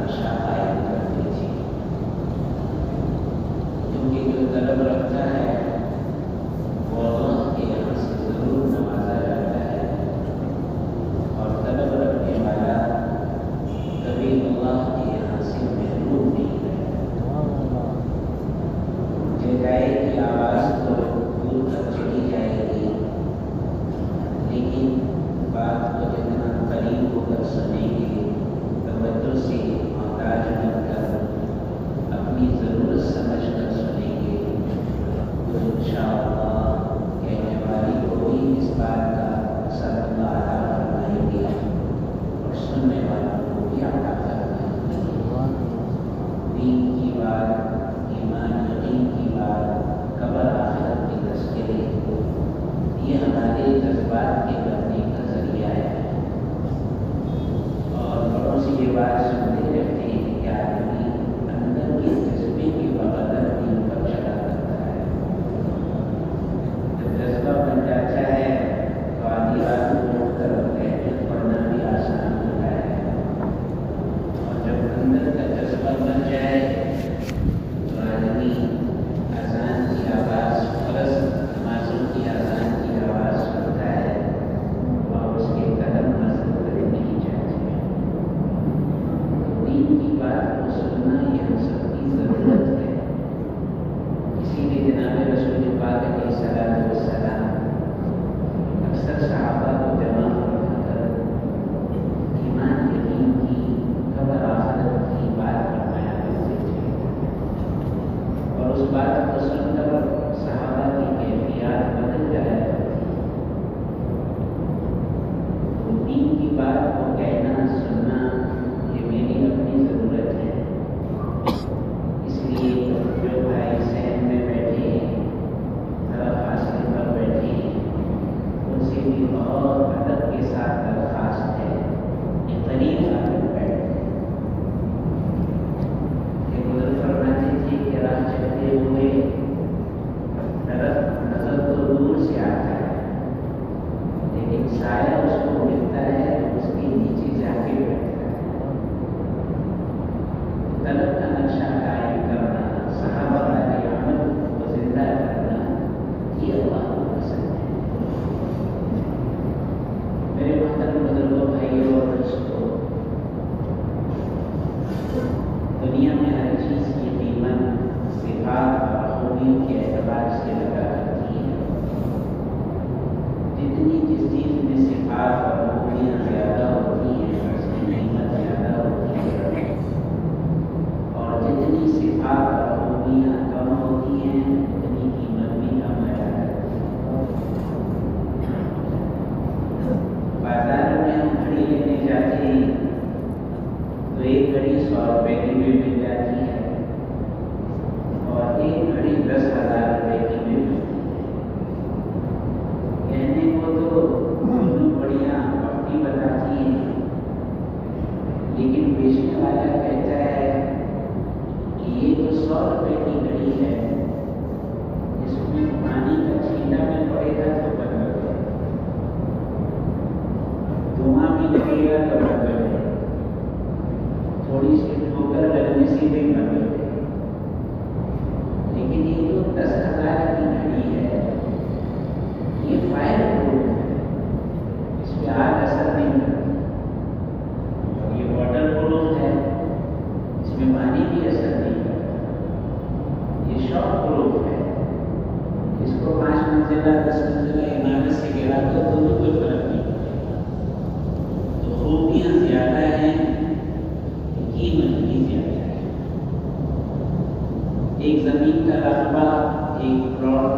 نقشہ قائم کر دیجیے، کیونکہ جو طلب رکھتا ہے وہ اللہ کے یہاں سے ضرور نوازا جاتا ہے، اور طلب رکھنے والا کبھی اللہ کے یہاں سے محروم نہیں رہتا۔ مجھے گائے کی آواز تو دور تک چلی جائے گی، لیکن بات کو جتنا قریب ہو کر سنیں گے، توجہ سے محتاج بن کر اپنی ضرورت سمجھ کر سنیں گے، تو انشاءاللہ کہنے والی کو بھی اس بات کا اثر اللہ عطا فرمائیں گے اور سننے والوں کو بھی عطا فرمائیں گے۔ دین کی بات، ایمان یقین کی بات، قبر آخرت کے تذکرے، یہ ہمارے جذبات کے بڑھنے کا ذریعہ ہے، اور بڑوں سے یہ بات سنتے رہتے ہیں کہ آدمی اندر کے جذبے کے بغیر دین پر چلا کرتا ہے۔ جب جذبہ بن جاتا ہے تو آدھی رات کو اٹھ کر تہجد پڑھنا بھی آسان ہوتا ہے، اور جب اندر کا جذبہ بن جائے تو آدمی اذان کی آواز، فرض نمازوں کی اذان کی آواز سنتا ہے اور اس کے قدم مضبوط نہیں جاتے۔ دین کی بات کو سننا یہ ہم سب کی ضرورت ہے، اسی لیے جناب رسول پاک علیہ الصلوۃ والسلام اکثر صحابہ کو جمع فرما کر ایمان یقین کی، قبر آخرت کی بات فرمایا کرتے تھے، اور اس بات کو سن کر صحابہ کی کیفیات بدل جایا کرتی۔ تو دین کی بات کو کہنا سننا یہ میری اپنی ضرورت ہے، اس لیے جو بھائی صحن میں بیٹھے ہیں، ذرا فاصلے پر بیٹھے ہیں، ان سے بھی بہت ادب کے ساتھ درخواست ہے کہ قریب آ کر بیٹھ جائیں۔ کہ بزرگ فرماتے تھے کہ راہ چلتے ہوئے درخت نظر تو دور سے آتا ہے، لیکن سایہ اس کو ملتا ہے تو اس کے نیچے جا کے بیٹھتا ہے۔ طلب کا نقشہ قائم کرنا، صحابہ علیہ عمل کو زندہ کرنا، یہ اللہ کو پسند ہے۔ میرے محترم بزرگوں، بھائیوں اور دوستوں، دنیا میں ہر چیز کی قیمت صفات اور خوبیوں کے اعتبار سے لگا کرتی ہے۔ جتنی جس چیز میں صفات اور خوبیاں زیادہ ہوتی ہیں اس کی قیمت زیادہ ہوتی ہے، اور جتنی صفات اور خوبیاں کم ہوتی ہیں اتنی قیمت بھی کم آ جاتی ہے۔ بازار میں ہم گھڑی لینے جاتے ہیں تو ایک گھڑی 100 روپے کی بھی مل جاتی ہے، اور ایک گھڑی 10,000 روپے کی بھی ملتی ہے۔ کہنے کو تو دونوں بڑیاں وقتی بتاتی ہیں، لیکن بیچنے والا کہتا ہے کہ یہ تو 100 روپے کی گھڑی ہے، اس میں پانی کا چھینٹا میں پڑے گا تو برابر ہے، دھواں بھی لگے گا تو برابر ہے، تھوڑی سی ٹھوکر لگنے سے بھی برابر ہے، لیکن یہ جو 10,000 کی گھڑی ہے یہ فائر پروف ہے، اس پہ آگ اثر نہیں کرتی، اور یہ واٹر پروف ہے، اس میں پانی بھی اثر نہیں کرتا، یہ شاک پروف ہے، اس کو 5 منزلہ 10 منزلہ عمارت سے گرا کر تو کوئی فرق نہیں پڑے گا۔ تو خوبیاں زیادہ ہیں، قیمت بھی زیادہ ہے۔ ایک زمین کا رقبہ ایک پلاٹ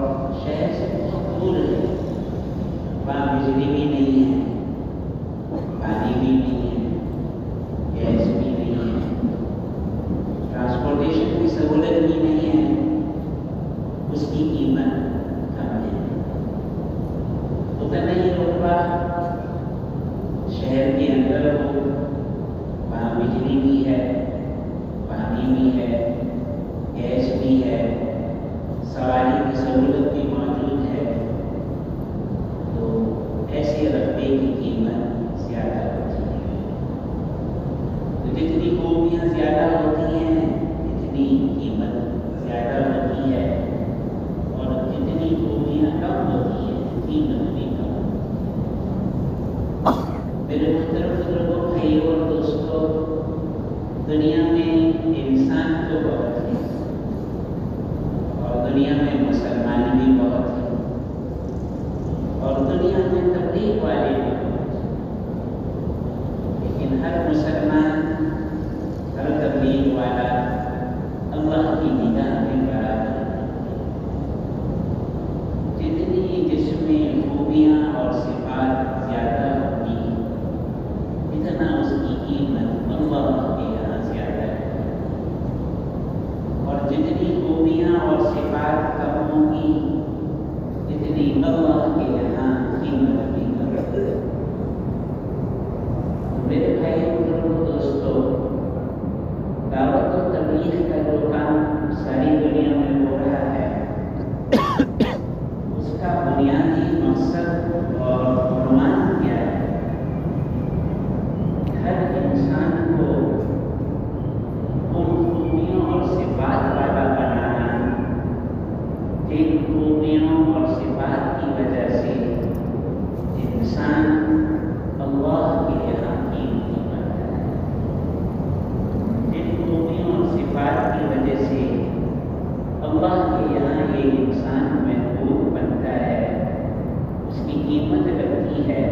شہر سے بہت دور ہے، وہاں بجلی بھی نہیں ہے، پانی بھی نہیں ہے، گیس بھی نہیں ہے، ٹرانسپورٹیشن کی سہولت بھی نہیں ہے، اس کی قیمت کم ہے۔ اتنا ہی رقبہ شہر کے اندر ہو، وہاں بجلی بھی ہے، پانی بھی ہے، گیس بھی ہے، سواری کی سہولت بھی موجود ہے، تو ایسے رقبے کی قیمت زیادہ ہوتی ہے۔ تو جتنی خوبیاں زیادہ میرے محترم بزرگوں، بھائیوں اور دوستوں، دنیا میں انسان تو بہت ہے اور دنیا میں مسلمان بھی بہت ہیں اور دنیا میں تبلیغ والے بھی بہت ہیں، لیکن ہر مسلمان، ہر تبلیغ والا اللہ کی نگاہ میں برابر ہے۔ جتنی جس میں خوبیاں اور صفات زیادہ ہوتی ہیں، اتنا اس کی قیمت اللہ کے یہاں زیادہ ہے، اور جتنی خوبیاں اور صفات کم ہوں گی، اتنی اللہ کے یہاں قیمت بھی کم ہوگی۔ میرے بھائیوں اور دوستوں، دعوت و تبلیغ کا جو کام ساری دنیا میں ہو رہا ہے، اس کا بنیادی مقصد اور عنوان کیا ہے؟ ہر انسان کو ان خوبیوں اور صفات والا بنانا، جن خوبیوں اور صفات کی وجہ سے انسان اللہ کے یہاں قیمتی بنتا ہے، جن خوبیوں اور صفات کی وجہ سے اللہ کے یہاں یہ انسان محبوب بنتا ہے، اس کی قیمت لگتی ہے۔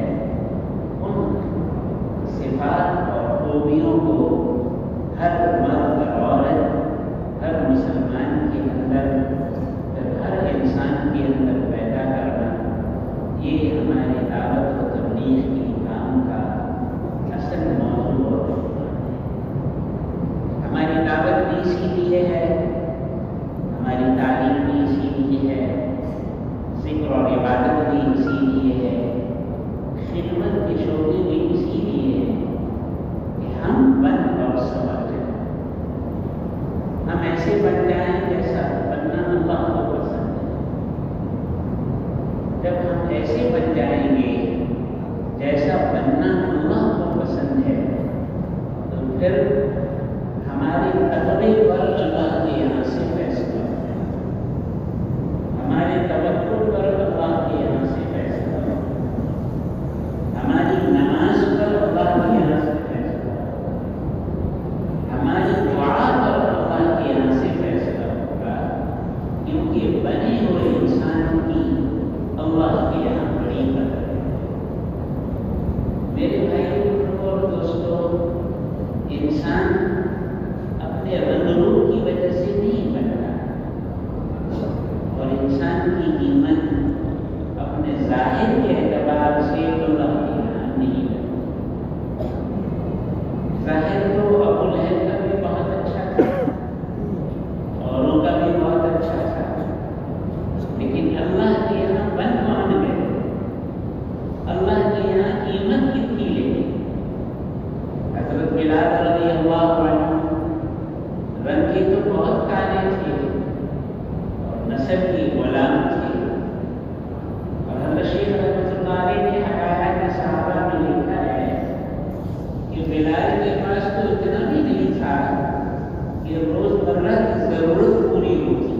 ان صفات اور خوبیوں کو ہر مرد عورت، ہر مسلمان کے اندر، ہر انسان کے اندر پیدا کرنا، یہ ہمارے دعوت و تبلیغ کے کام کا اصل موضوع اور عنوان ہے۔ ہماری دعوت بھی اسی لیے ہے، ہماری تعلیم بھی اسی لیے ہے، ذکر اور عبادت بھی اسی لیے ہے، خدمت کے شعبے بھی اسی لیے ہے کہ ہم بن اور سنور جائیں، ہم ایسے بن جائیں جیسا بننا اللہ کو پسند ہے۔ جب ہم ایسے بن جائیں گے جیسا بننا اللہ کو پسند ہے، تو پھر ہمارے تقوی پر اللہ کے یہاں سے فیصلہ ہوگا، ہمارے توکل پر اللہ کے یہاں سے فیصلہ ہوگا، ہماری نماز پر اللہ کے یہاں سے فیصلہ ہوگا، ہماری دعا پر اللہ کے یہاں سے فیصلہ ہوگا، کیونکہ بنے ہوئے انسان کی اللہ کے یہاں بڑی قدر ہے۔ میرے بھائیوں اور دوستوں، انسان اپنے رنگ روپ کی وجہ سے نہیں بنتا، اور انسان کی قیمت اپنے ظاہر کے اعتبار سے اللہ کے یہاں نہیں بنتی۔ ظاہر تو ابو لہب کا بھی بہت اچھا تھا، اوروں کا بھی بہت اچھا تھا، لیکن اللہ کے یہاں بن کون گئے؟ اللہ کے یہاں قیمت کتنی لے؟ حضرت بلال رضی اللہ عنہ رنگ کے تو بہت کالے تھے اور نسب کی غلام تھے، اور حضرت شیخ رحمۃ اللہ علیہ نے حکایات صحابہ میں لکھا ہے کہ بلال کے پاس تو اتنا بھی نہیں تھا کہ روزمرہ کی ضرورت پوری ہوتی،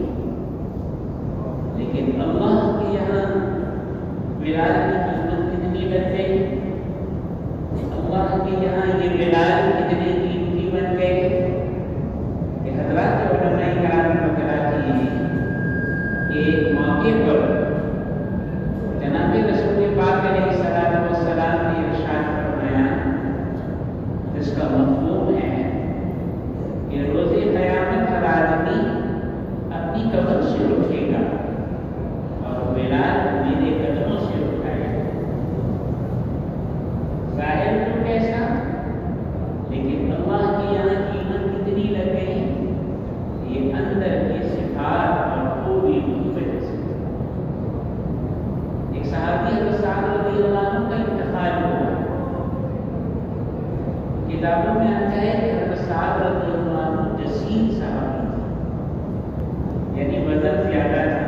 لیکن اللہ کے یہاں بلال کی قیمت کتنی بن گئی؟ اللہ کے یہاں یہ بلال کتنے قیمتی بن گئے کہ حضرات علماء کرام بتلاتے ہیں کہ ایک موقع پر جناب رسول پاک علیہ السلام نے ارشاد فرمایا، جس کا مفہوم ہے کہ روز قیامت ہر آدمی اپنی قبر سے اٹھے گا اور بلال میرے قدموں سے اٹھائے گا۔ ظاہر تو کیسا، لیکن اللہ کے یہاں قیمت کتنی لگ گئی؟ یہ اندر کی صفات اور خوبی کی وجہ سے۔ ایک صحابی حضرت سعد رضی اللہ عنہ کا انتقال ہوا، کتابوں میں آتا ہے کہ حضرت سعد رضی اللہ عنہ جسیم صحابی تھے، یعنی وزن زیادہ تھا،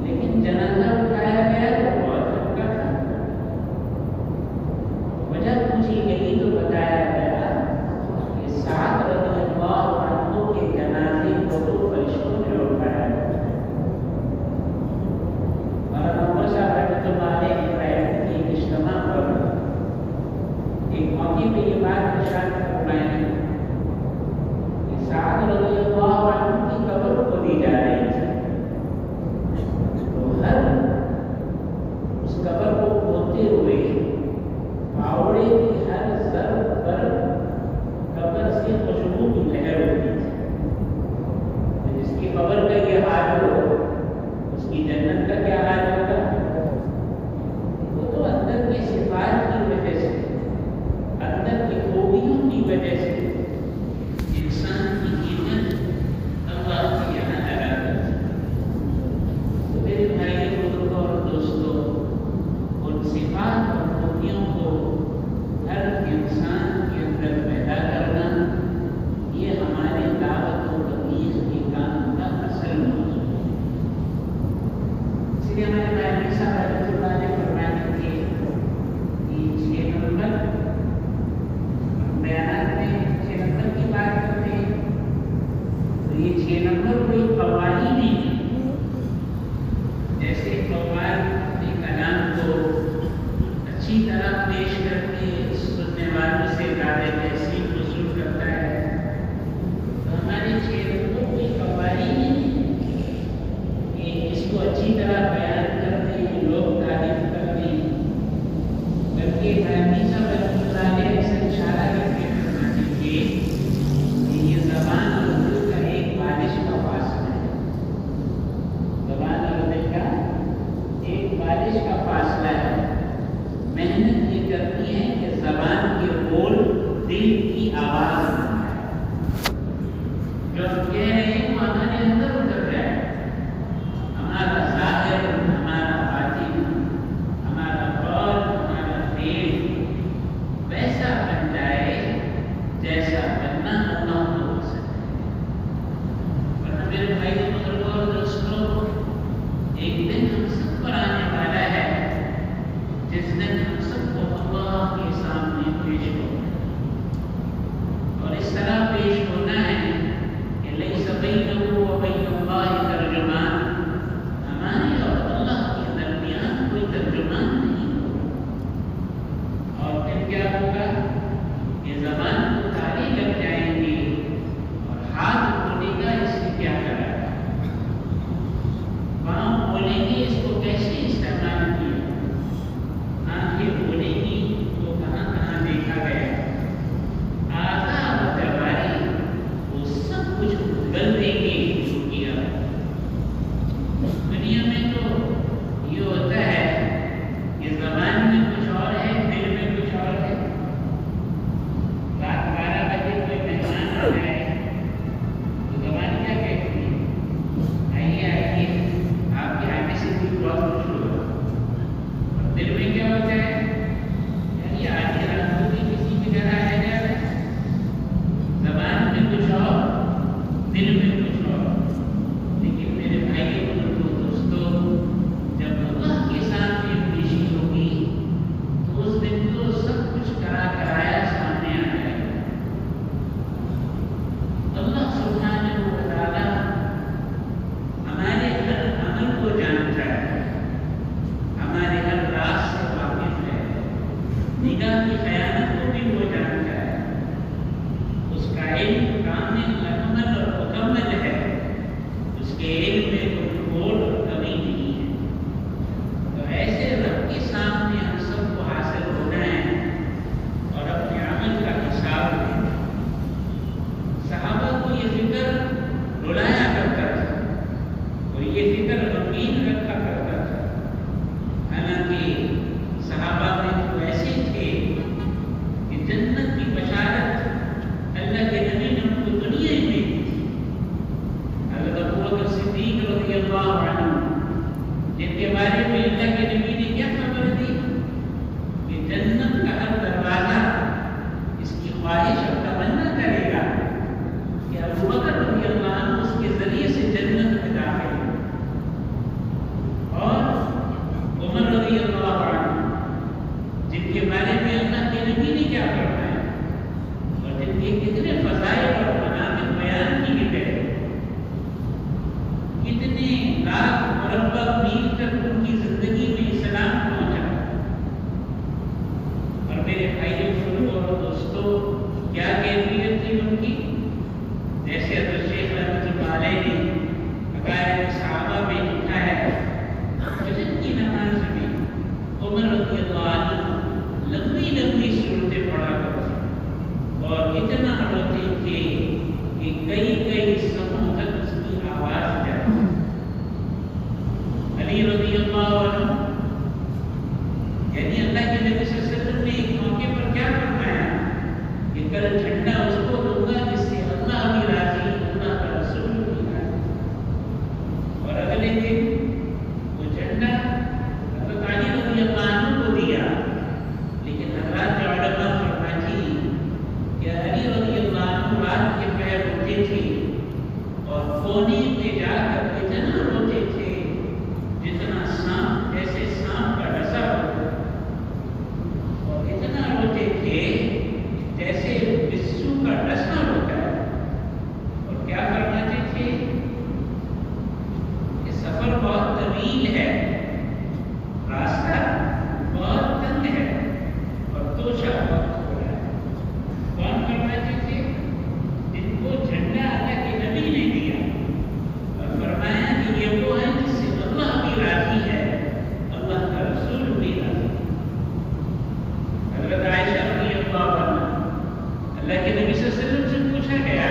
لیکن جنازہ اٹھایا گیا تو بہت ہلکا تھا۔ وجہ پوچھی گئی تو بتایا گیا کہ سعد رضی اللہ عنہ کے جنازے کو تو فرشتوں نے اٹھایا گیا، اور مولانا صاحب رحمۃ اللہ علیہ کی اجتماع پر ارشاد فرمائیں کہ سعد رضی اللہ عنہ کی قبر کو دی جا رہی تھی، تو ہر اس قبر کو کھودتے ہوئے پاوڑے کی ہر ضرب پر قبر سے خوشبو کی لہر ہوتی تھی۔ جس کی قبر کا یہ حال ہو، اس کی جنت کا کیا حال ہوگا؟ وہ تو اندر کی صفات کی وجہ سے، اندر کی خوبیوں کی وجہ سے انسان کی قیمت اللہ کے یہاں لگا کرتی ہے۔ تو میرے بھائی بزرگوں اور دوستوں، ان صفات اور خوبیوں کو ہر انسان کے اندر پیدا کرنا، یہ ہمارے دعوت و تبلیغ کے کام کا اصل موضوع ہے۔ اس لیے ہمارے بھائی صاحب رحمۃ اللہ علیہ فرماتے تھے کہ 6 نمبر بیانات میں 6 نمبر کی بات کرتے ہیں، تو یہ 6 نمبر کوئی قوالی نہیں ہے۔ جیسے قوال اپنے کلام کو اچھی طرح پیش کر کے سننے والوں سے زیادہ تحسین وصول کرتا ہے، تو ہمارے 6 نمبر کوئی قوالی نہیں ہے کہ اس کو اچھی طرح بیان کر دیں، لوگ تعریف کر دیں، بلکہ بھائی صاحب رحمۃ اللہ علیہ سے اشارہ کر کے فرماتے تھے کہ یہ زبان اور دل کا ایک بارش کا فاصلہ ہے۔ زبان اور دل کا ایک بارش کا فاصلہ ہے۔ محنت یہ کرتی ہے کہ زبان کے بول دل کی آواز بنائے، جو ہم کہہ رہے ہیں وہ ہمارے اندر اتر جائے، ہمارا ظاہر، ہمارا باطن، ہمارا قول، ہمارا فعل ویسا بن جائے جیسا بننا اللہ کو پسند ہے۔ ورنہ میرے بھائی بزرگوں اور دوستوں، ایک دن ہم سب پر آنے والا ہے جس دن ہم سب کو اللہ کے سامنے پیش ہونا ہے، اور اس طرح پیش ہونا ہے کہ لیس بینہ و بین اللہ ترجمان، ہمارے اور اللہ کے درمیان کوئی ترجمان نہیں ہوگا۔ اور پھر کیا ہوگا کہ زبان کو تالے لگ جائیں گے اور ہاتھ بولے گا اس سے کیا کرا، پاؤں بولیں گے اس کو کیسے استعمال کیا، آنکھیں بولیں گی تو کہاں کہاں دیکھا گیا، آدھا اور جواری وہ سب کچھ بدل دیں گے جو کیا۔ دنیا میں تو یہ ہوتا ہے کہ زبان میں کچھ اور ہے، دل میں کچھ اور ہے۔ رات 12 بجے کوئی مہمان آ جائے تو زبان کیا کہتی ہے؟ آئیے آئیے، آپ کے آنے سے بھی بہت خوش ہوگا۔ اور دل میں کیا ہوتا ہے؟ یعنی آدھی رات کو بھی کسی کی گھر آیا جا رہا ہے۔ زبان میں کچھ اور، دل میں کچھ اور۔ لیکن میرے بھائی بزرگوں دوستوں، جب اللہ کے سامنے پیشی ہوگی تو اس دن تو سب کچھ کرایا سامنے آ جائے گا۔ اللہ سبحانہ و تعالیٰ ہمارے ہر عمل کو جانتا ہے، ہمارے ہر راز سے واقف ہے، نگاہ کی خیانت کو بھی وہ جانتا ہے، اس کا علم کامل اکمل اور مکمل ہے، اس کے علم میں کوئی کھوٹ اور کمی نہیں ہے۔ تو ایسے رب کے سامنے ہم سب کو حاصل ہونا ہے اور اپنے عمل کا حساب دینا۔ صحابہ کو یہ فکر رلایا کرتا تھا اور یہ فکر غمگین رکھا کرتا تھا، حالانکہ صحابہ میں تو ایسے تھے کہ جنت کی بشارت اللہ کے نبی نے ان کو دنیا ہی میں دی تھی۔ حضرت ابوبکر صدیق رضی اللہ عنہ، جن کے بارے میں اللہ کے نبی نے کیا خبر دی کہ جنت کا ہر دروازہ اس کی خواہش اور تمنا کرے گا کہ ابوبکر رضی اللہ عنہ اس کے ذریعے سے جنت میں داخل ہو، اور عمر رضی اللہ عنہ جن کے بارے میں اللہ کے نبی نے کیا فرمایا اور جن کے کتنے فضائل اور مناقب بیان کیے گئے، کتنے لاکھ مربع میل تک ان کی زندگی میں اسلام پہنچا۔ اور میرے بھائیوں بزرگوں اور دوستوں، کیا کیفیت تھی ان کی؟ جیسے حضرت شیخ رحمۃ اللہ علیہ نے عقائد صحابہ میں لکھا ہے، فجر کی نماز میں عمر رضی اللہ عنہ لمبی لمبی صورتیں پڑھا کرتے اور اتنا روتے تھے کہ کئی کئی سموں تک اس کی آواز جاتی۔ علی رضی اللہ عنہ، یعنی اللہ کے نبی صلی اللہ علیہ وسلم نے ایک موقع پر کیا فرمایا کہ کل جھنڈا اس کو دوں گا جس سے اللہ بھی راضی، اللہ کا رسول بھی راضی۔ اور اگلے دن وہ جھنڈا حضرت علی رضی اللہ عنہ کو دیا، لیکن حضرات علماء فرماتی کہ علی رضی اللہ عنہ رات کے پہر ہوتے تھے اور کونے میں جا کر اتنا روتے تھے جتنا سانپ، جیسے سانپ کا ڈسا ہوتا، اور اتنا روتے تھے جیسے بسو کا ڈسنا ہوتا ہے۔ اور کیا فرماتے تھے کہ سفر بہت طویل ہے، راستہ بہت تنگ ہے اور توشہ بہت تھوڑا ہے۔ کون فرماتے تھے؟ جن کو جھنڈا اللہ کے نبی نے دیا اور فرمایا کہ یہ وہ ہے جس سے اللہ بھی راضی ہے، اللہ کا رسول بھی راضی۔ حضرت عائشہ رضی اللہ عنہا، اللہ کے نبی صلی اللہ علیہ وسلم سے پوچھا گیا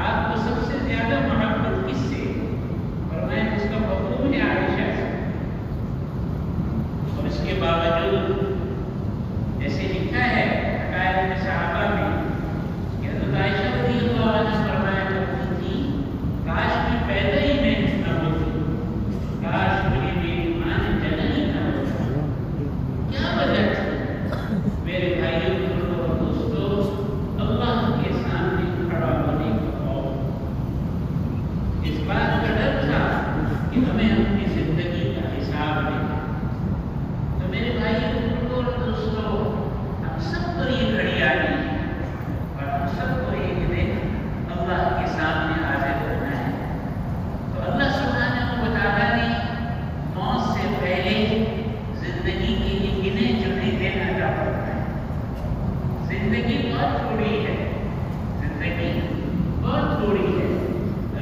آپ کو سب سے زیادہ محبت کس سے؟ فرمایا اس کا محبوب ہے عائشہ سے۔ اور اس کے باوجود جیسے لکھا ہے عقائد صحابہ میں کہ حضرت عائشہ رضی اللہ عنہ فرمایا کرتی تھی کاش میں پیدا ہی میں نہ ہوتی، کاش مجھے میری ماں نے جنم ہی نہ ہوتا۔ کیا وجہ تھی؟ میرے بھائیوں اور دوستوں، اللہ کے سامنے کھڑا ہونے کا خوف، اس بات کا ڈر تھا کہ ہمیں اپنی زندگی کا حساب دینا۔ تو میرے بھائیوں اور دوستوں، ہم سب کو یہ گھڑی آ گئی ہے اور ہم سب کو ایک دن اللہ کے سامنے حاضر ہونا ہے۔ تو اللہ سبحانہ و تعالیٰ نے موت سے پہلے زندگی کے لیے گنے چنے دن عطا فرمائے۔ زندگی بہت تھوڑی ہے، زندگی بہت تھوڑی ہے،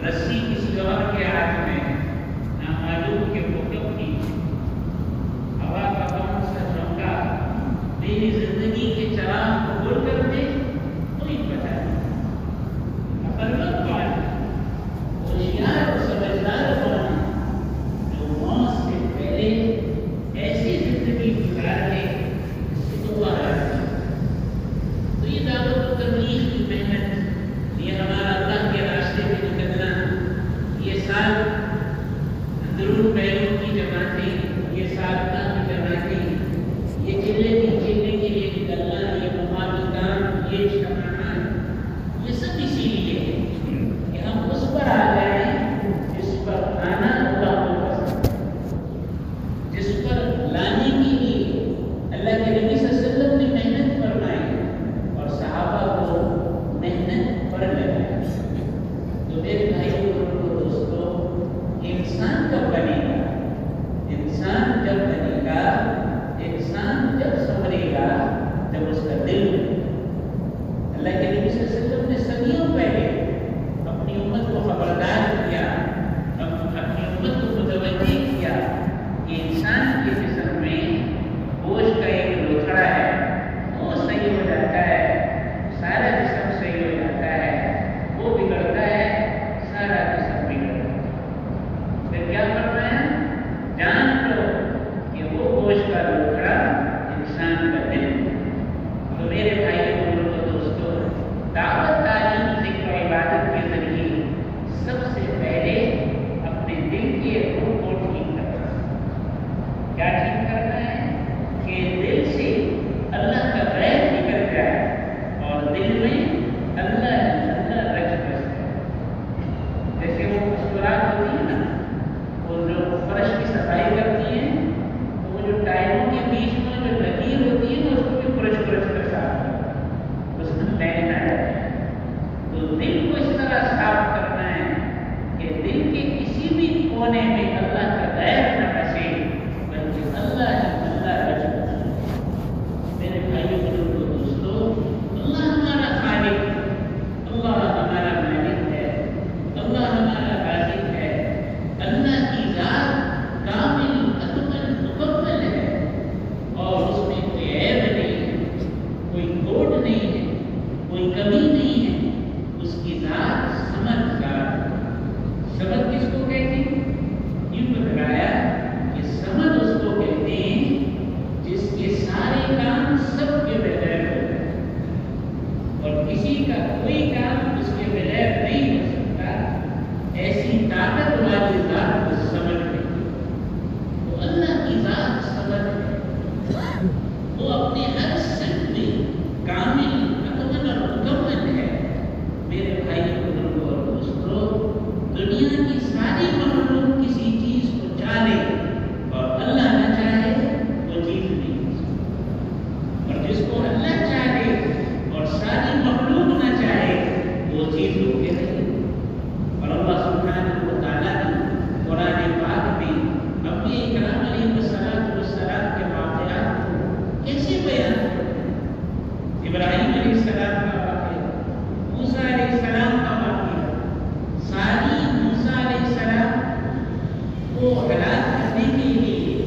رسی کسی اور کے ہاتھ میں، نامعلوم کے حکم کی، ہوا کا کون سا جھونکا میری زندگی کے چراغ کو گل کر دے، کوئی پتہ نہیں۔ عقل مند کون ہے؟ ہوشیار اور سمجھدار کون ہے؟ جو موت سے پہلے ایسی زندگی گزار لے جس سے اللہ راضی ہے۔ تو یہ دعوت و تبلیغ کی محنت، یہ ہمارا اللہ کے راستے میں نکلنا، یہ سال اندرون پہلوں کی جماعتیں، یہ سابقہ کی جماعتیں، یہ چلنے کے لیے سب کے بغیر ہوتا ہے اور کسی کا کوئی کام اس کے بغیر نہیں ہو سکتا، ایسی طاقت والی ذات کو سمجھ نہیں۔ تو اللہ کی ذات سمجھ ہے، وہ اپنے ہر سب میں کامل مکمل اور مکمل ہے۔ میرے بھائی بزرگوں اور دوستوں، دنیا کی ساری مخلوق کسی چیز کو چاہے اور اللہ نہ چاہے وہ چیز نہیں ہو سکتی، اور جس کو اللہ چاہے اور ساری مخلوق نہ چاہے وہ چیز ہو کے نہیں۔ اور اللہ سبحانہ و تعالیٰ نے قرآن پاک میں انبیاء کرام علیہ السلام کے واقعات کو کیسے بیان کرتے ہیں؟ ابراہیم علیہ السلام کا واقعہ، موسیٰ علیہ السلام کا واقعہ، ساری موسیٰ علیہ السلام کو ہلاک کرنے کے لیے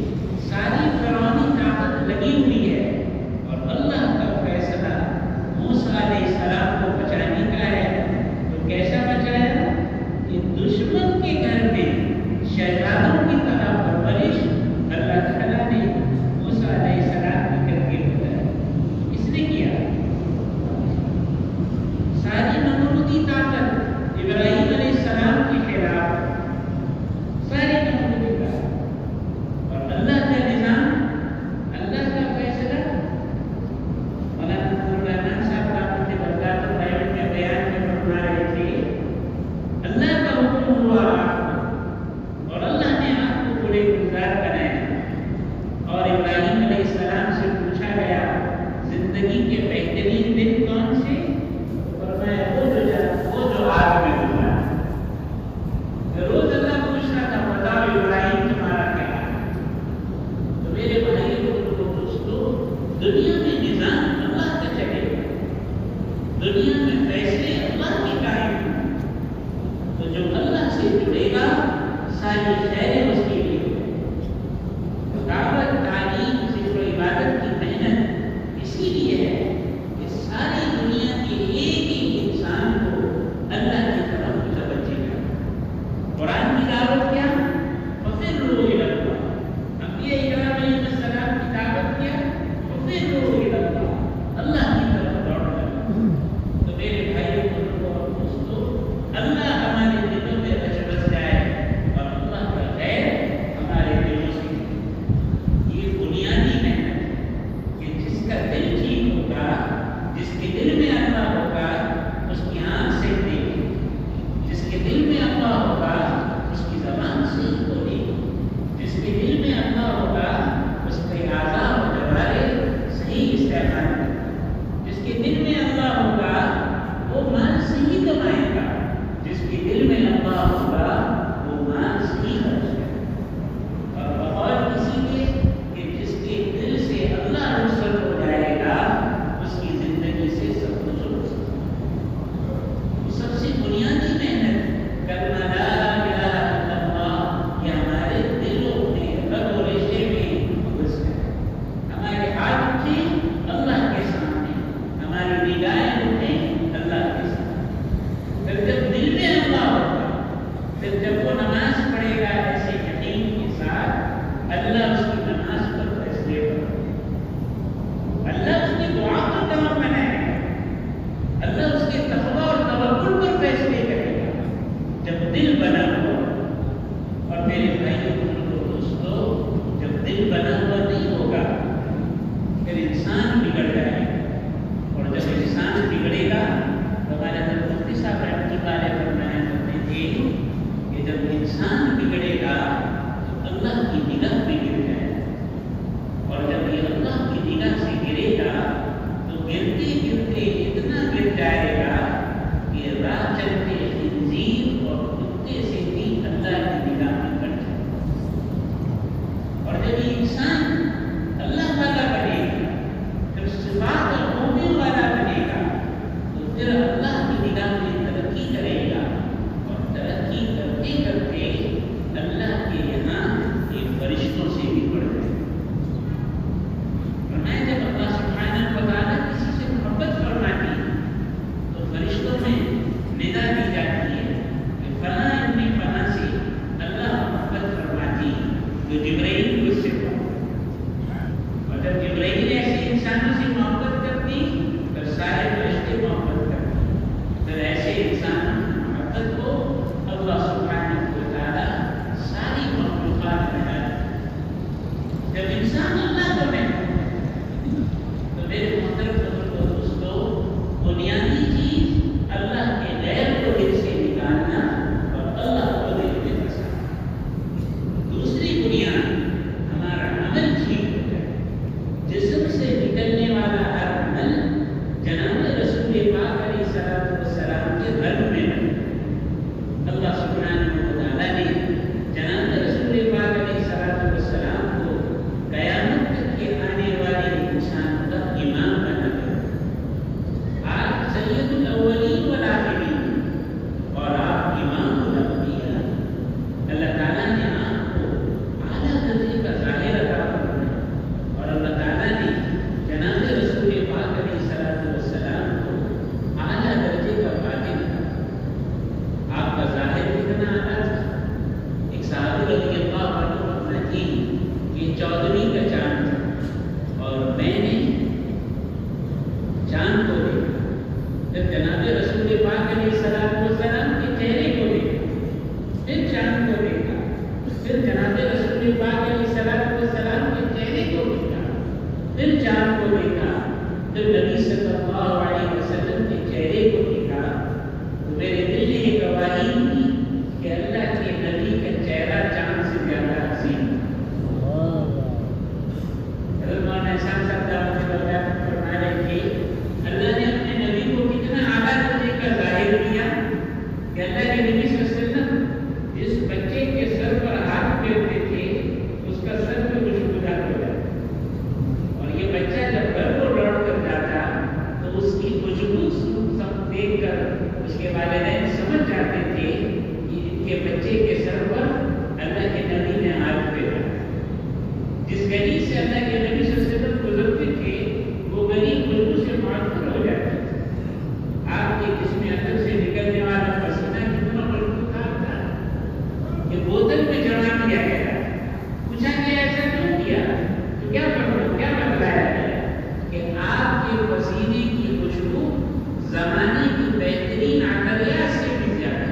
ساری فرعونی طاقت لگی ہوئی ہے، اور اللہ کا فیصلہ موسیٰ علیہ السلام کو بچانے کا ہے۔ تو کیسا بچایا کہ دشمن کے گھر میں شہزادوں کی طرح پرورش اللہ تعالیٰ نے موسیٰ علیہ السلام کی کر کے بتایا۔ اس نے کیا ساری نمرودی طاقت ابراہیم علیہ السلام کے خلاف، ساری نمرودی طاقت، اور اللہ کا نظام، اللہ کا فیصلہ۔ مولانا عبدالرحمن صاحب رحمۃ اللہ علیہ میں بیان میں فرما رہے تھے، اللہ کا حکم ہوا اور اللہ نے آپ کو بڑے گلزار بنایا، اور ابراہیم علیہ السلام سے پوچھا گیا زندگی کے بہترین دن کون سے؟ فرمایا وہ جو آگ میں گزرا۔ روز اللہ پوچھنا تھا، بتاؤ ابراہیم تمہارا کیا ہے؟ تو میرے بھائی کو دوستوں، دنیا میں نظام اللہ کا چلے گا، دنیا میں فیصلے اللہ کے قائم ہیں، تو جو اللہ سے جڑے گا ساری خیریں اس کے لیے ہوگی۔ دعوت، تعلیم، ذکر و عبادت کی محنت اسی لیے ہے کہ ساری دنیا کے ایک ایک انسان کو اللہ کی طرف متوجہ کرے۔ قرآن کی دعوت کیا؟ وَفِرُّوا إِلَى اللَّهِ۔ انبیاء کرام علیہ السلام کی دعوت کیا؟ وَفِرُّوا زمین ایسے انسانوں سے محبت کرتی تو سارے فرشتے محبت کرتے. پھر ایسے انسانوں کی محبت کو اللہ سبحانہ و تعالیٰ ساری مخلوقات میں ڈالتے. جب انسان اللہ کو نہیں تو میرے محترم بزرگوں دوستوں، بنیادی چیز اللہ کے غیر کو دل سے نکالنا اور اللہ کو دل میں بسانا. دوسری بنیاد ہمارا عمل ٹھیک ہو جائے. جسم سے نکلنے والا ہر عمل جناب رسول پاک علیہ الصلوۃ والسلام کے رنگ میں بنے. اللہ سبحانہ و تعالیٰ نے جناب رسول پاک علیہ الصلوۃ والسلام کو قیامت تک کے آنے والے انسان کا امام بنا دیا. آپ سید الاولین والآخرین اور آپ امام الانبیاء. اللہ تعالیٰ نے آپ کو اعلیٰ درجے کا ظاہر عطا فرمایا اور اللہ تعالیٰ نے جناب رسول پاک علیہ الصلوۃ والسلام کو اعلیٰ درجے کا باطن عطا. آپ کا ظاہر کتنا اعلیٰ تھا. ایک صحابی رضی اللہ عنہ فرماتے ہیں کہ 14ویں کا چاند تھا اور میں نے چاند کو دیکھا. جب جناب رسول پاک علیہ الصلوۃ والسلام کے چہرے کو دیکھا، پھر چاند کو دیکھا، پھر جناب رسول پاک علیہ الصلوۃ والسلام کے چہرے کو دیکھا، پھر چاند کو دیکھا، پھر نبی صلی اللہ علیہ وسلم کے چہرے کو دیکھا تو میرے دل نے یہ گواہی دی کہ اللہ کے نبی کا چہرہ چاند سے زیادہ حسین ہے. حضرت مولانا احسان صاحب دعوت برکات فرما رہے تھے اللہ نے اپنے نبی کو کتنا اعلیٰ درجے کا ظاہر کیا کہ اللہ کے نبی صلی اللہ علیہ وسلم جس بچے کے سر پر ہاتھ پھیرتے تھے اس کا سر پہ خوشبودار ہو جاتا اور یہ بچہ جب گھر کو لوٹ کر جاتا تو اس کی خوشبو سب دیکھ کر اس کے والدین سمجھ جاتے تھے کہ ان کے بچے کے سر پر اللہ کے نبی نے ہاتھ پھیرا. جس گلی سے اللہ کے نبی صلی اللہ علیہ وسلم گزرتے تھے وہ گلی خوشبو سے معطر ہو جاتی تھی. آپ کے جسم اندر سے نکلنے والا پسینہ کتنا خوشبودار تھا کہ بوتل میں جمع کیا گیا. پوچھا کہ ایسا کیوں کیا تو کیا بتلایا گیا کہ آپ کے پسینے کی خوشبو زمانے کی بہترین عطریات سے بھی زیادہ ہے.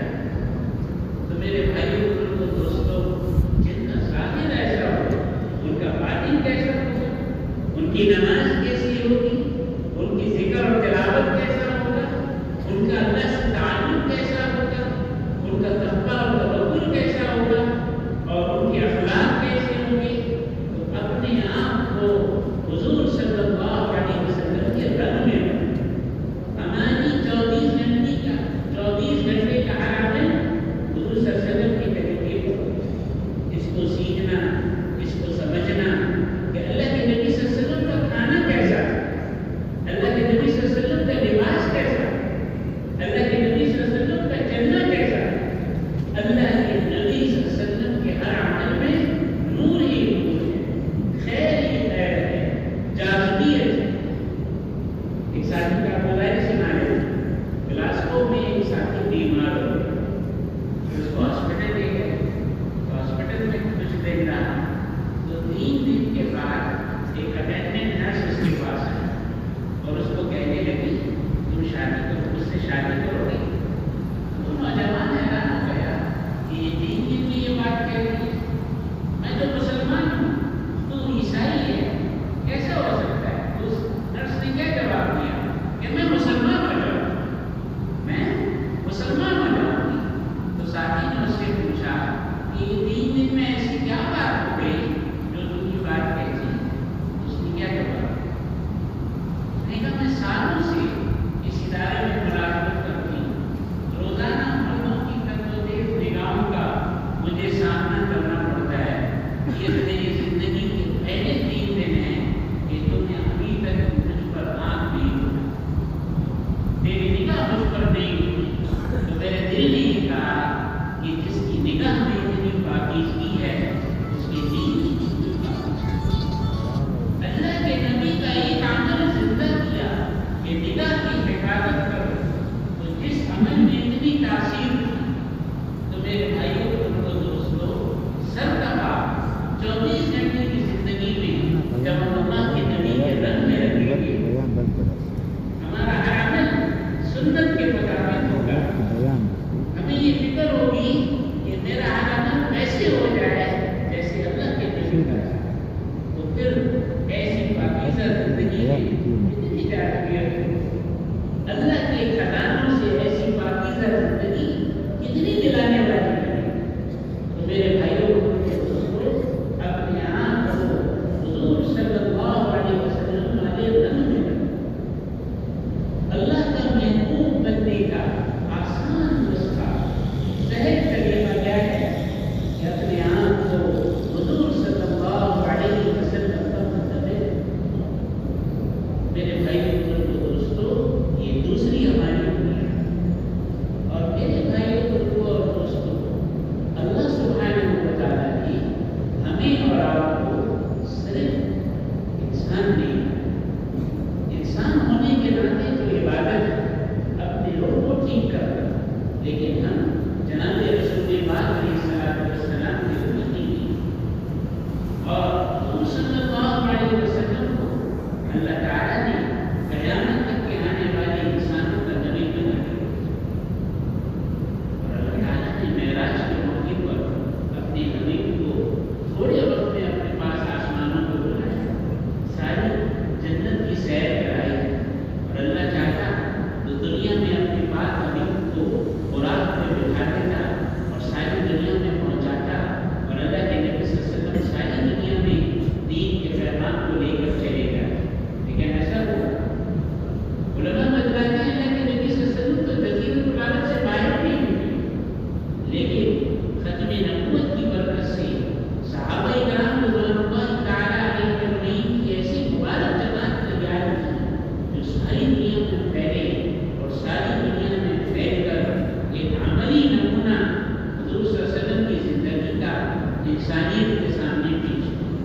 تو میرے بھائیوں بزرگوں دوستوں، جن کا ظاہر ایسا ہو ان کا باطن کیسا ہوگا، ان کی نماز کیسی ہوگی، ان کی ذکر اور تلاوت کیسا ہوگا، ان کا اللہ سے تعلق کیسا ہوگا، ان کا تقویٰ اور تبکر کیسا ہوگا اور ان کے اخلاق کیسے ہوں گے. تو اپنے آپ کو حضور صلی اللہ علیہ وسلم کے رنگ میں ہماری 24 گھنٹے کا ہر عمل حضور صلی اللہ علیہ وسلم کی طریقے پر اس کو سیکھنا، اس کو سمجھنا کہ اللہ کے نبی صلی اللہ علیہ وسلم کا کھانا کیسا ہے، اللہ کے نبی صلی اللہ علیہ وسلم کا لباس کیسا ہے، اللہ کے نبی صلی اللہ علیہ وسلم کا چلنا کیسا ہے. اللہ کے نبی صلی اللہ علیہ وسلم کے ہر عمل میں نور ہی نور ہے، خیر ہی خیر ہے، جاذبیت ہے. ایک ساتھی کا موبائل سنا ہے، گلاسکو میں ایک ساتھی بیمار ہو گیا، اس کو ہاسپٹل لے گئے تو ہاسپٹل میں کچھ دن رہا تو 3 دن کے بعد ایک اٹینڈنٹ نرس اس کے پاس آئی اور اس کو کہنے لگی تم شادی کرو، اس سے شادی کرو گے. تو نوجوان حیران ہو گیا کہ یہ 3 دن میں یہ بات کہہ رہی ہے، میں تو مسلمان ہوں، تو عیسائی ہے، کیسا ہو سکتا ہے. اس نرس نے کیا جواب دیا کہ بھائی دوستوں، یہ دوسری ہماری دنیا ہے۔ اور میرے بھائیوں بزرگوں اور دوستوں، اللہ سبحانہ و تعالیٰ نے ہمیں اور آپ کو صرف انسان نہیں، انسان ہونے کے ناطے جو عبادت ہے اپنے روح کو ٹھیک کرنا، لیکن ہم جناب رسول پاک علیہ السلام کی امتی ہیں، اور حضور صلی اللہ علیہ وسلم کو اللہ تعالیٰ نے قیامت تک کے آنے والے انسانوں کا نبی بنا دیا، اور اللہ تعالیٰ نے معراج کے موقع پر اپنے نبی کو تھوڑے وقت میں اپنے پاس آسمانوں کو بلایا، ساری جنت کی سیر کرائی، اور اللہ چاہتا تو دنیا میں اپنے پاس نبی کو براق میں بٹھا دیتا اور ساری دنیا میں پہنچاتا، اور اللہ کے نبی صلی اللہ علیہ وسلم ساری دنیا میں دین کے پیغام کو لے کر چلے گئے، لیکن ایسا ہوا۔ علماء بتلاتے ہیں اللہ کے نبی صلی اللہ علیہ وسلم تو جزیرۃ العرب سے باہر نہیں ہوئے، لیکن ختم نبوت کی برکت سے صحابہ کرام رضوان اللہ تعالیٰ علیہ اجمعین کی ایسی مبارک جماعت تیار کی جو ساری دنیا میں پھیلے، اور ساری دنیا میں پھیل کر ایک عملی نمونہ حضور صلی اللہ علیہ وسلم کی زندگی کا انسانیت کے سامنے پیش کیا۔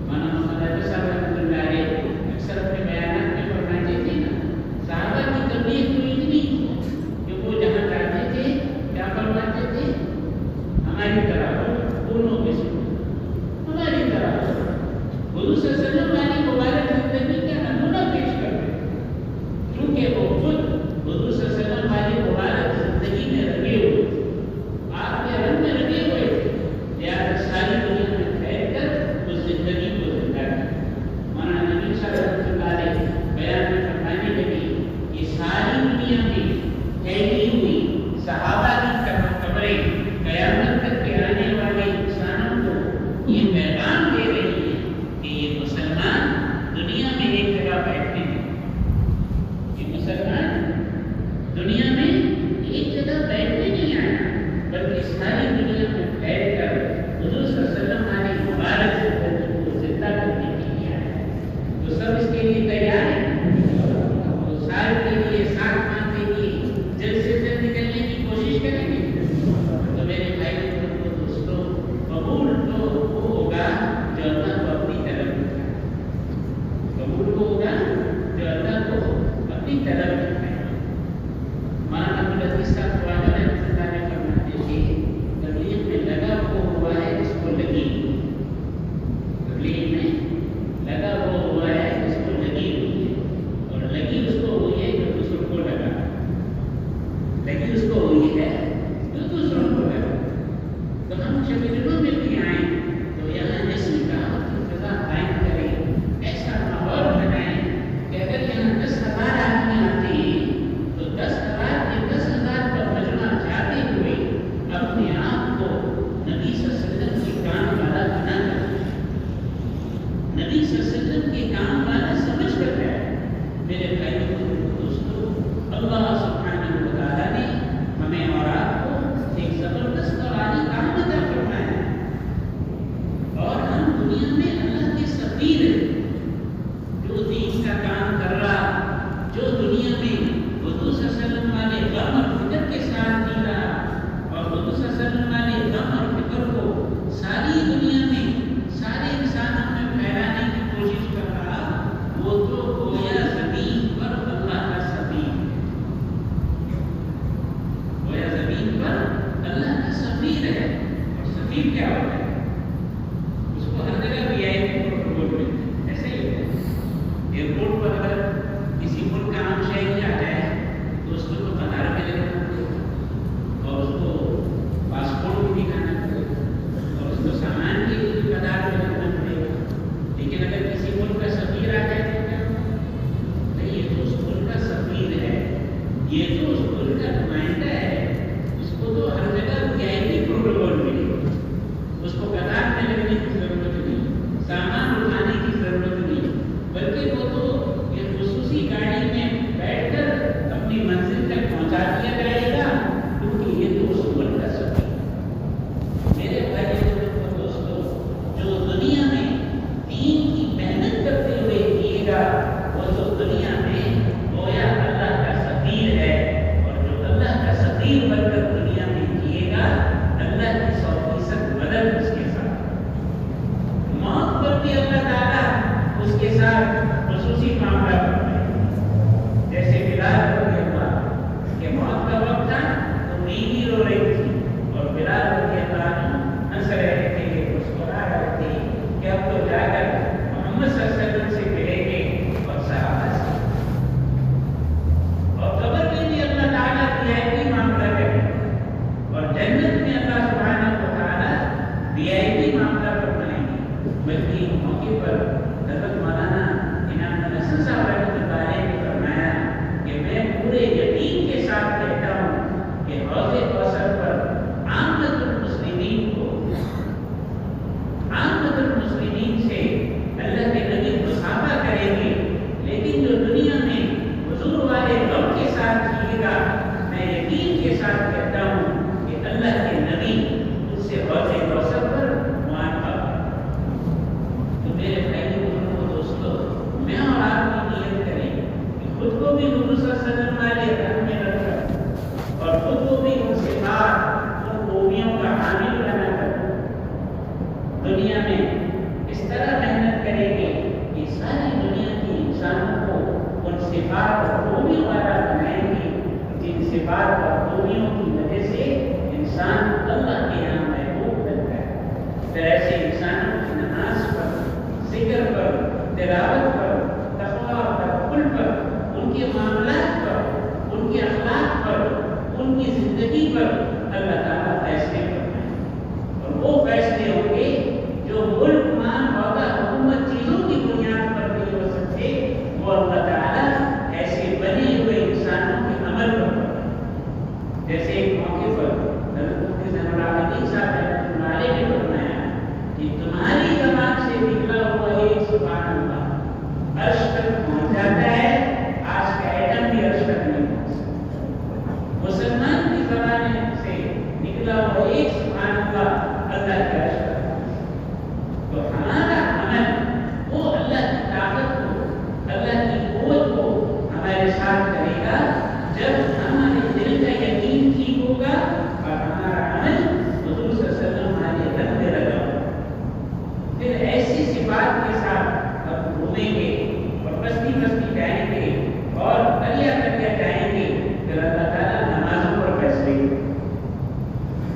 مولانا محمد علی صاحب رحمۃ اللہ علیہ اکثر اپنے بیانات میں فرماتے تھے نا، صحابہ کی طبیعت تو اتنی تھی کہ وہ جہاں جاتے تھے کیا فرماتے تھے، ہماری طرح ہو، دونوں میں سے ہماری طرح ہو۔ حضور صلی اللہ علیہ وسلم والی مبارک زندگی کا نمونہ پیش کرتے تھے، کیونکہ وہ خود حضور صلی اللہ علیہ وسلم والی مبارک زندگی میں رنگے ہوئے تھے، آپ کے رنگ میں رنگے ہوئے تھے، لہٰذا ساری دنیا میں پھیل کر اس زندگی کو زندہ کیا۔ مولانا نبی صاحب رحمۃ اللہ علیہ بیان میں فرمانے لگے، یہ ساری دنیا میں پھیلی ہوئی صحابہ کی قبریں قیامت تک کے آنے والے انسانوں کو یہ پیغام دے رہی ہے کہ یہ مسلمان دنیا میں ایک جگہ بیٹھتے ہیں، یہ مسلمان دنیا میں ایک جگہ بیٹھنے نہیں آیا، بلکہ ساری دنیا میں پھیل کر حضور صلی اللہ علیہ وسلم علیہ مبارک زندگی کو زندہ کرنے کے لیے آیا۔ تو سب اس کے لیے تیار ہیں، تو سال کے لیے 7 ماہ کے لیے جلد سے جلد نکلنے کی کوشش کریں گے۔ تو میرے بھائی دوستوں، قبول تو وہ ہوگا جو اللہ کو اپنی طرف دکھائے، قبول وہ ہوگا جو اللہ کو اپنی طرف دکھائے۔ مولانا عبدالعزیز صاحب خواجہ رحمۃ اللہ علیہ فرماتے تھے، تبلیغ میں لگا وہ ہوا ہے جس کو لگی، تبلیغ میں لگا وہ ہوا ہے جس کو لگی ہوئی ہے، اور لگی اس کو ہوئی ہے جو دوسروں کو لگا، لگی اس کو ہوئی ہے جو دوسروں کو لگا۔ تو ہم شبیروں میں بھی آئیں تو یہاں جسم کا فضا قائم کریں، ایسا ماحول بنائیں کہ اگر یہاں 10,000 آدمی آتے ہیں تو 10,000 کے 10,000 کا مجمع جاتے ہوئے اپنے آپ کو نبی صلی اللہ علیہ وسلم کے کام والا بنا کر، نبی صلی اللہ علیہ وسلم کے کام والا سمجھ کر جائے۔ میرے بھائیوں دوستوں، اللہ سبحانہ و تعالیٰ نے ہمیں اور آپ کو ایک زبردست اور عالی کام عطا فرمایا ہے، اور ہم دنیا میں اللہ کے سفیر ہیں، جو دین کا کام کر رہا، جو دنیا میں حضور صلی اللہ علیہ وسلم والے غم اور فکر کے ساتھ جی رہا، اور حضور صلی اللہ علیہ وسلم والے غم اور فکر کو ساری دنیا میں سارے انسانوں میں پھیلانے کی کوشش کر رہا، وہ تو گویا زمین پر اللہ کا سفیر، گویا زمین پر اللہ کا سفیر ہے۔ اور سفیر کیا ہوتا ہے؟ اس کو ہر جگہ بھی آئی ایئرپورٹ میں ایسے ہی ہوتا ہے۔ ایئرپورٹ پر اگر کسی ملک کا عام شہری آ جائے تو اس کو تو قطار میں لگنا پڑتا ہے، ساتھ کہتا ہوں کہ اللہ کے نبی اس سے حوض کوثر پر معاہدہ تو میرے بھائیوں بزرگوں دوستوں میں اور آپ کی نیت کریں کہ خود کو بھی حضور صلی اللہ علیہ وسلم والے رنگ میں رکھ کر اور خود کو بھی ان سے بات ان خوبیوں کا حامل بنا کر دنیا میں اس طرح محنت کریں گے کہ ساری دنیا کے انسانوں کو ان صفات اور خوبیوں والا بنائیں گے جن صفات اور خوبیوں کی وجہ سے انسان اللہ کے یہاں محبوب بنتا ہے. پھر ایسے انسانوں کی نماز پر، ذکر پر، تلاوت پر، تقویٰ پر، کل پر، ان کے معاملات پر، ان کے اخلاق پر، ان کی زندگی پر اللہ تعالیٰ فیصلے کرتے ہیں. اور وہ فیصلے ہوں گے جو ملک مان عہدہ حکومت چیزوں کی بنیاد پر نہیں ہو سکتے، وہ اللہ تعالیٰ ایسے بنے ہوئے انسانوں کے عمل پر کرتا ہے. جیسے ایک موقع پر حضرت مفتی زین العابدین صاحب رحمۃ اللہ علیہ نے فرمایا کہ تمہاری زبان سے نکلا ہوا ایک سبحان اللہ عرش تک پہنچ جاتا ہے، آج کا ایٹم بھی عرش تک نہیں پہنچ سکتا. مسلمان کی زبان سے نکلا ہوا ایک سبحان اللہ اللہ کے عرش تک. تو ہمارا عمل وہ اللہ کی طاقت کو، اللہ کی قوت کو ہمارے ساتھ کرے گا جب ہمارے دل کا یقین ٹھیک ہوگا اور ہمارا عمل حضور صلی اللہ علیہ وسلم ہمارے رب میں لگا ہوگا. پھر ایسی صفات کے ساتھ ہم گھومیں گے اور بستی بستی جائیں گے اور دریا دریا جائیں گے. پھر اللہ تعالیٰ نمازوں پر فیصلے کرے.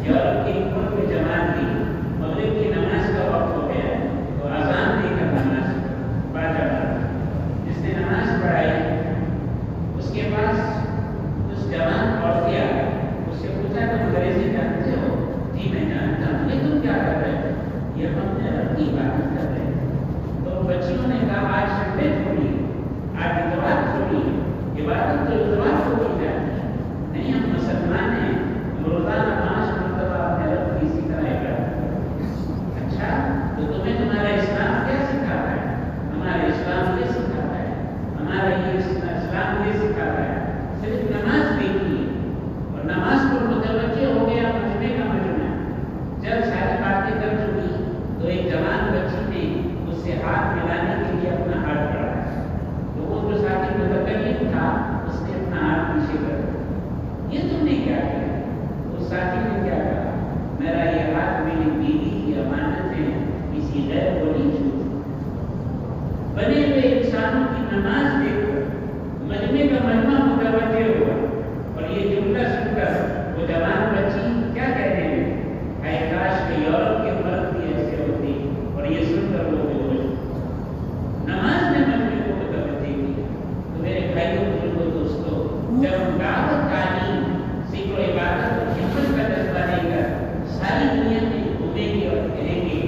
یورپ کے ملک میں جماعت دی، مغرب کی نماز کا وقت ہو گیا تو اذان دے کر نماز باجا پڑھا. جس نے نماز پڑھائی اس کے پاس کچھ جوان عورتیں آ گئی. اس سے پوچھا تم انگریزی جانتے ہو؟ جی میں جانتا ہوں. یہ تم کیا کر رہے ہو؟ یہ ہم اپنے رب کی عبادت کر رہے ہیں. تو بچیوں نے کہا آج سنڈے چھوڑی، آج اتوار چھوڑی، عبادت تو اتوار کو کی جاتی ہے. نہیں، ہم مسلمان ہیں، روزانہ 5 مرتبہ اپنے رب کی اسی طرح عبادت کرتے ہیں. اچھا تو تمہیں تمہارا اسلام کیا سکھاتا ہے؟ ہمارا اسلام یہ سکھاتا ہے، ہمارا یہ اسلام یہ سکھاتا ہے صرف نماز دیکھیے اور نماز پر متوجہ ہو گیا مجمع کا مجمع. جب ساری باتیں کر چکی تو ایک جوان بچی نے اس سے ہاتھ ملانے کے لیے اپنا ہاتھ بڑھایا. تو وہ جو ساتھی متکلم تھا اس نے اپنا ہاتھ پیچھے کر دیا. یہ تم نے کیا کیا؟ اس ساتھی نے کیا کہا؟ میرا یہ ہاتھ میری بیوی کی امانت ہے، کسی غیر کو نہیں چھوٹا. بنے ہوئے انسانوں کی نماز دیکھ کر مجمع کا مجمع متوجہ ہوا اور یہ جملہ سن کر وہ جوان بچی کیا کہتے ہیں، اے کاش کہ یورپ کے مرد بھی ایسے ہوتے. اور یہ سن کر وہ نماز نے مجمع کو متوجہ کیا. تو میرے بھائیوں بزرگوں دوستوں، جب ہم دعوت تعلیم ذکر و عبادت اور خدمت کا جذبہ لے کر ساری دنیا میں گھومیں گے اور پھریں گے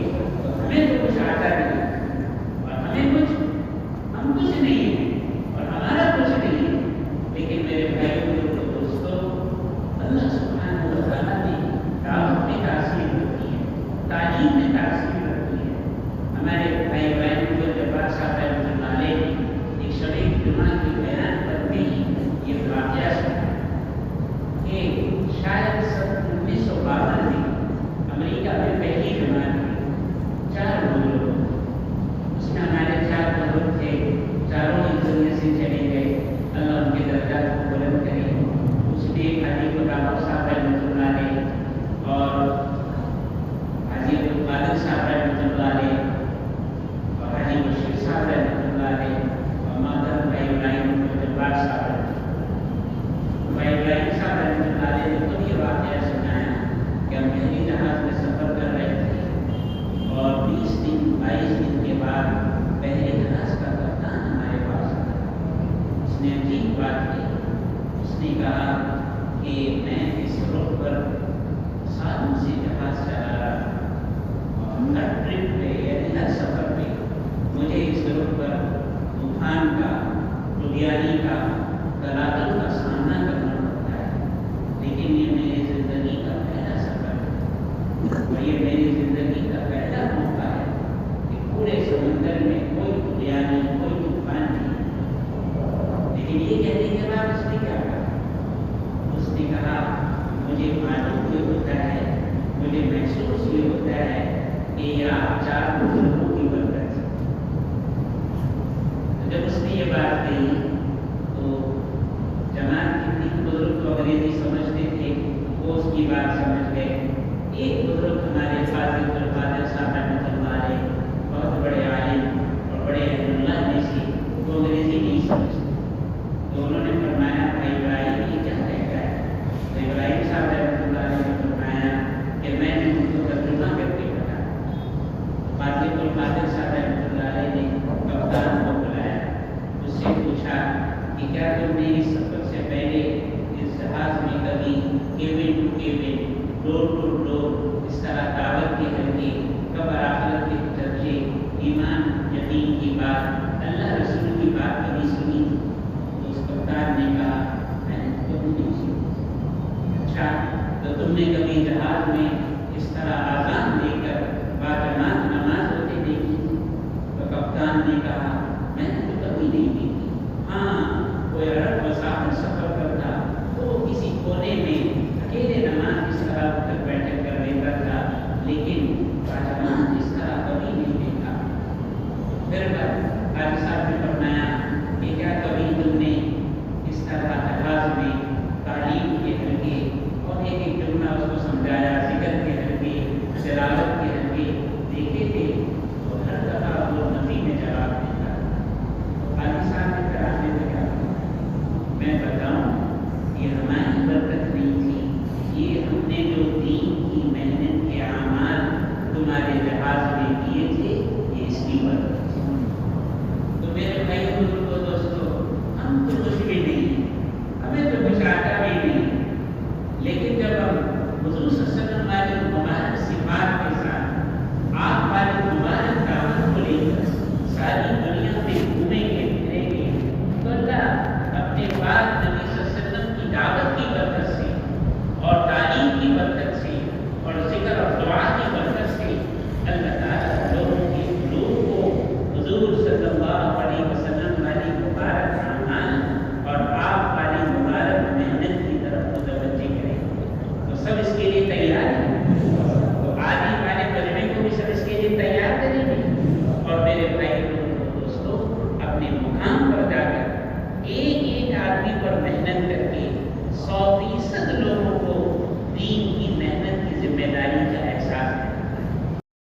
تو ہمیں تو کچھ آتا نہیں اور ہم کچھ نہیں ہیں اور ہمارا کچھ نہیں ہے. لیکن میرے بھائیوں بزرگوں دوستوں، اللہ سبحانہ و تعالیٰ نے دعوت میں تاثیر رکھی ہے، تعلیم میں تاثیر رکھی ہے. ہمارے بھائی بہن کو جبار صاحب رحمۃ اللہ علیہ نے ایک شب جمعہ کے بیان پر بھی یہ واقعہ سنا کہ شاید 1952 میں امریکہ میں پہلی جماعت ہوئی. 4 بزرگ اس میں ہمارے 4 بزرگ تھے، چاروں اس دنیا سے چلے گئے. اللہ ان کے درجات کو بلند کرے. اس میں حاجی مطابق صاحب رحمۃ اللہ علیہ اور حاجی عبدالقادر صاحب رحمۃ اللہ علیہ اور حاجی بشیر صاحب رحمۃ اللہ علیہ اور محترم بھائی ابراہیم جبار صاحب بھائی ابراہیم صاحب رحمۃ اللہ علیہ نے خود یہ واقعہ سنایا کہ ہم پہلی جہاز میں سفر کر رہے تھے اور 20 دن 22 دن کے بعد پہلے جہاز کا کپتان ہمارے پاس آیا. اس نے عجیب بات کی. اس نے کہا کہ میں اس رخ پر سالوں سے جہاز چلا رہا اور ہر ٹرپ پہ یعنی ہر سفر پہ مجھے اس رخ پر طوفان کا، طغیانی کا، تلادل کا سامنا کرنا پڑتا ہے. لیکن یہ میری زندگی کا پہلا سفر ہے اور یہ میری زندگی کا پہلا موقع ہے کہ پورے سمندر میں کوئی طغیانی، کوئی طوفان نہیں. لیکن یہ کہنے کے بعد اس نے کیا کہا؟ اس نے کہا مجھے معلوم یہ ہوتا ہے، مجھے محسوس یہ ہوتا ہے کہ یہ آپ 4 بزرگوں کی برکت ہے۔ جب اس نے یہ بات کہی تو جماعت کتنی بزرگ تو انگریزی سمجھتے تھے، وہ اس کی بات سمجھ گئے۔ ایک بزرگ ہمارے فاضل القادر صاحب رحمۃ اللہ علیہ، بہت بڑے عالم اور بڑے علم اللہ میں سے، وہ انگریزی نہیں سمجھتے، تو انہوں نے فرمایا بھائی ابراہیم یہ کیا کہتا ہے؟ تو ابراہیم صاحب رحمۃ اللہ علیہ نے فرمایا کہ میں نے ان کو ترجمہ کر کے بتایا۔ فاضل القادر صاحب رحمۃ اللہ علیہ نے کپتان کو بلایا، اس سے پوچھا کہ کیا تم نے اس سفر سے پہلے اس جہاز میں کبھی cabin to cabin, door to door اس طرح دعوت کے حلقے، قبر آخرت کے چرچے، ایمان یقین کی بات، اللہ رسول کی بات کبھی سنی؟ تو اس کپتان نے کہا میں نے کبھی نہیں سنی۔ اچھا تو تم نے کبھی جہاز میں اس طرح آزان دے کر باجماعت نماز ہوتے دیکھی؟ تو کپتان نے کہا میں نے تو کبھی نہیں دیکھی، ہاں کوئی عرب مسافر سفر کرتا تو کسی کونے میں اکیلے نماز اس طرح اٹھک بیٹھک کر لیتا تھا، لیکن باجماعت اس طرح کبھی نہیں دیکھا۔ پھر حاجی صاحب نے فرمایا کہ کیا کبھی تم نے اس طرح جہاز میں تعلیم کے حلقے اور ایک ایک جملہ اس کو سمجھایا، ذکر کے حلقے، تلاوت کے حلقے دیکھے تھے؟ تو ہر دفعہ وہ نفی میں جواب دیتا۔ تو حاجی صاحب نے کرانے لگا میں بتاؤں یہ ہماری برکت نہیں تھی، یہ ہم نے جو دین کی محنت کے اعمال تمہارے جہاز میں کیے تھے یہ اس کی برکت تھی۔ تو میرے بھائی بزرگوں دوستو، ہم تو کچھ بھی نہیں، ہمیں تو کچھ آتا بھی نہیں، لیکن جب ہم حضور صلی اللہ علیہ وسلم والی مبارک صفات کے ساتھ آپ والی مبارک دعوت کو لے کر ساری دنیا میں گھومیں گے پھریں گے، تو اللہ اپنے پاک نبی صلی اللہ علیہ وسلم کی دعوت کی برکت سے اور تعلیم کی برکت سے اور ذکر اور دعا کی برکت سے اللہ تعالیٰ لوگوں کے قلوب کو حضور صلی اللہ علیہ وسلم والی مبارک اعمال اور آپ والی مبارک محنت کی طرف متوجہ کریں۔ تو سب اس کے لیے تیار ہیں، تو آج ہی والے مجمع کو بھی سب اس کے لیے تیار کریں گے۔ اور میرے بھائی دوستو، اپنے مقام پر جا کر ایک ایک آدمی پر محنت کر کے 100% لوگوں کو دین کی محنت کی ذمہ داری